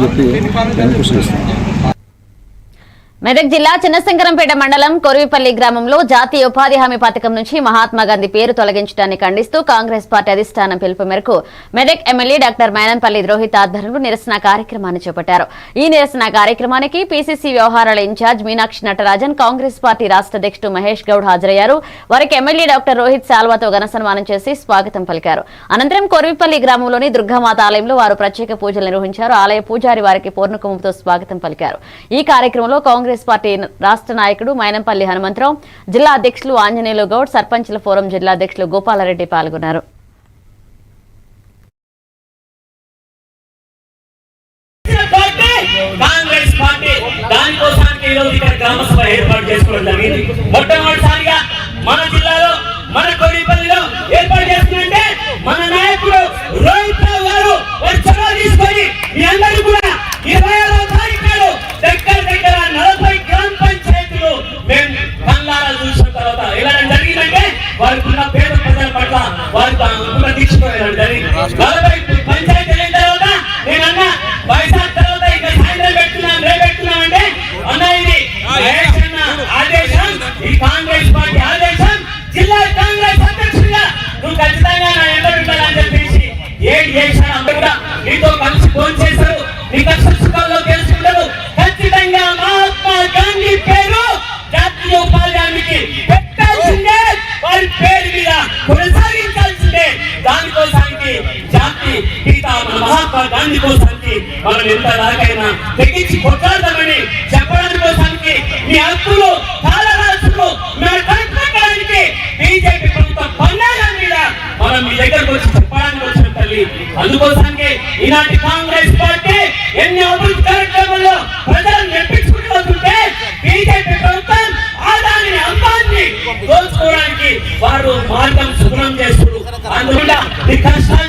చెప్పి నేను కృషి చేస్తున్నాను. మెదక్ జిల్లా చిన్నశంకరంపేట మండలం కొరివిపల్లి గ్రామంలో జాతీయ ఉపాధి హామీ పథకం నుంచి మహాత్మాగాంధీ పేరు తొలగించడాన్ని ఖండిస్తూ కాంగ్రెస్ పార్టీ అధిష్టానం పిలుపు మేరకు మెదక్ ఎమ్మెల్యే డాక్టర్ మైనంపల్లి రోహిత్ ఆధ్వర్యంలో నిరసన కార్యక్రమాన్ని చేపట్టారు. ఈ నిరసన కార్యక్రమానికి పీసీసీ వ్యవహారాల ఇన్ఛార్జ్ మీనాక్షి నటరాజన్, కాంగ్రెస్ పార్టీ రాష్ట్ర అధ్యక్షుడు మహేష్ గౌడ్ హాజరయ్యారు. వారికి ఎమ్మెల్యే డాక్టర్ రోహిత్ శాల్వాతో ఘన సన్మానం చేసి స్వాగతం పలికారు. అనంతరం కొరివిపల్లి గ్రామంలోని దుర్గామాత ఆలయంలో వారు ప్రత్యేక పూజలు నిర్వహించారు. ఆలయ పూజారి వారికి పూర్ణకుంభంతో స్వాగతం పలికారు. ఈ కార్యక్రమంలో కాంగ్రెస్ పార్టీ రాష్ట్ర నాయకుడు మైనంపల్లి హనుమంతరావు, జిల్లా అధ్యక్షులు ఆంజనేయులు గౌడ్, సర్పంచ్ల ఫోరం జిల్లా అధ్యక్షులు గోపాలరెడ్డి పాల్గొన్నారు. మన జిల్లాలో మన కొరిపల్లిలో ఏర్పాటు చేస్తుంటే మన నాయకుడు రోహిత్ గారు చొరవ తీసుకొని మీ అందరూ కూడా 26వ తారీఖు దగ్గర 40 గ్రామ పంచాయతీలు మేము కళ్ళారా చూసిన తర్వాత ఇలా జరిగిందంటే వారికి ఉన్న పేద ప్రజల పట్ల వారికి తీసుకోవడం జరిగింది. 40 పంచాయతీలు అయిన తర్వాత నేను అన్న వైశాఖ తర్వాత ఇంకా సాయంత్రం పెట్టుకున్నామంటే అన్న ఇది ఆదేశం, ఈ కాంగ్రెస్ పార్టీ ఆదేశం, జిల్లా కాంగ్రెస్ అధ్యక్షుడిగా నువ్వు ఖచ్చితంగా నా ఎంబడి ఉండాలని చెప్పేసి ఏడు చేశాను. అందరూ కూడా నీతో కలిసి ఫోన్ చేశారు, నీ కష్ట సుఖాల్లో తెలుసుకుంటారు. ఖచ్చితంగా మహాత్మా గాంధీ పేరు జాతీయ ఉపాధి హామీకి పెట్టాల్సిందే, వారి పేరు మీద కొనసాగించాల్సిందే. దానికోసానికి జాతి గీత మహాత్మా గాంధీ కోసానికి మనం ఎంత దాకైనా తెగించి కొట్లాడదామని చెప్పడానికి కోసానికి మీ హక్కులు కాలరాశులు మేము కనుక్కోవడానికి బీజేపీ ప్రభుత్వం పన్నాల మీద మనం మీ దగ్గరకు వచ్చి చెప్పడానికి వచ్చిన తల్లి. అందుకోసానికి ఈనాటి కాంగ్రెస్ పార్టీ ఎన్ని అభివృద్ధి కార్యక్రమాల్లో ప్రజలను నెప్పించుకుంటూ వస్తుంటే బీజేపీ ప్రభుత్వం ఆదాయాన్ని అంబాన్ని దోచుకోవడానికి వారు మార్గం సుగమం చేస్తున్నారు. అందువల్ల ఈ కష్టాలు